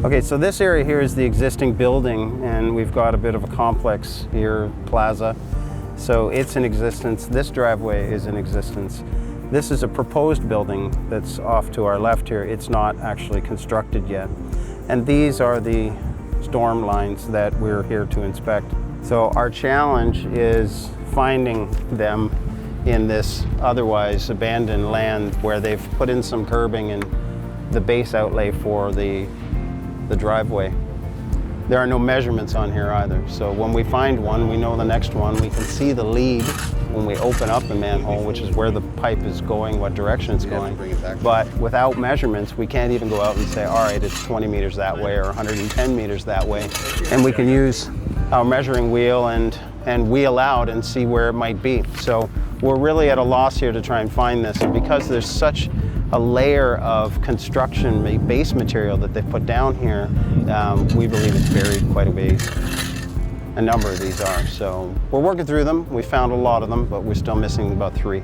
Okay, so this area here is the existing building, and we've got a bit of a complex here, plaza. So it's in existence. This driveway is in existence. This is a proposed building that's off to our left here. It's not actually constructed yet. And these are the storm lines that we're here to inspect. So our challenge is finding them in this otherwise abandoned land where they've put in some curbing and the base outlay for the driveway. There are no measurements on here either. So when we find one, we know the next one. We can see the lead when we open up the manhole, which is where the pipe is going, what direction it's going. But without measurements, we can't even go out and say, all right, it's 20 meters that way or 110 meters that way. And we can use our measuring wheel and wheel out and see where it might be. So we're really at a loss here to try and find this. And because there's such a layer of construction base material that they've put down here, we believe it's buried quite a ways. A number of these are. So we're working through them. We found a lot of them, but we're still missing about 3.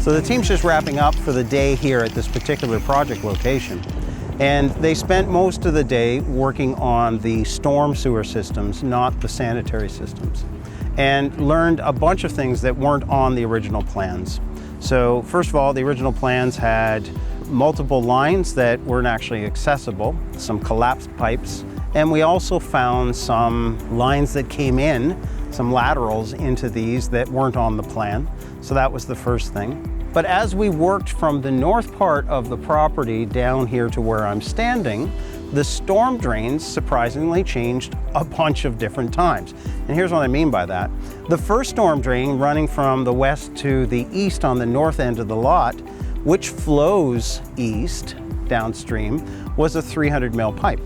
So the team's just wrapping up for the day here at this particular project location. And they spent most of the day working on the storm sewer systems, not the sanitary systems, and learned a bunch of things that weren't on the original plans. So first of all, the original plans had multiple lines that weren't actually accessible, some collapsed pipes, and we also found some lines that came in, some laterals into these that weren't on the plan. So that was the first thing. But as we worked from the north part of the property down here to where I'm standing, the storm drains surprisingly changed a bunch of different times. And here's what I mean by that. The first storm drain running from the west to the east on the north end of the lot, which flows east downstream, was a 300 mil pipe.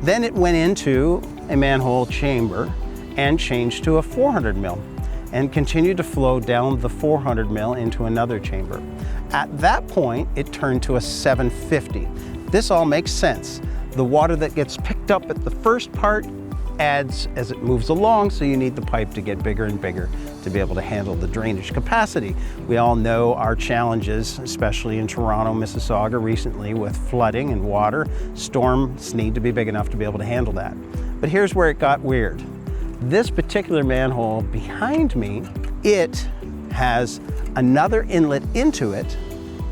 Then it went into a manhole chamber and changed to a 400 mil. And continued to flow down the 400 mil into another chamber. At that point, it turned to a 750. This all makes sense. The water that gets picked up at the first part adds as it moves along, so you need the pipe to get bigger and bigger to be able to handle the drainage capacity. We all know our challenges, especially in Toronto, Mississauga recently with flooding and water. Storms need to be big enough to be able to handle that. But here's where it got weird. This particular manhole behind me, it has another inlet into it,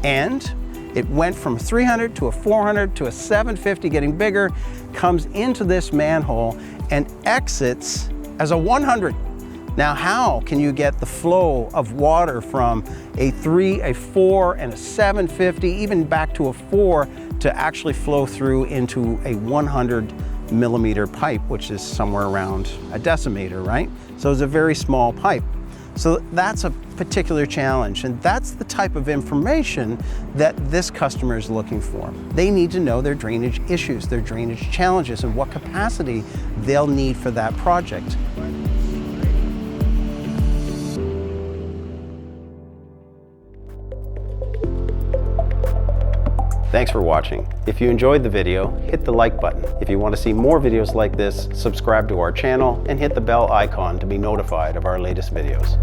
and it went from 300 to a 400 to a 750, getting bigger, comes into this manhole and exits as a 100. Now, how can you get the flow of water from a 3, a 4, and a 750, even back to a 4, to actually flow through into a 100 millimeter pipe, which is somewhere around a decimeter, right? So it's a very small pipe. So that's a particular challenge, and that's the type of information that this customer is looking for. They need to know their drainage issues, their drainage challenges, and what capacity they'll need for that project. Thanks for watching. If you enjoyed the video, hit the like button. If you want to see more videos like this, subscribe to our channel and hit the bell icon to be notified of our latest videos.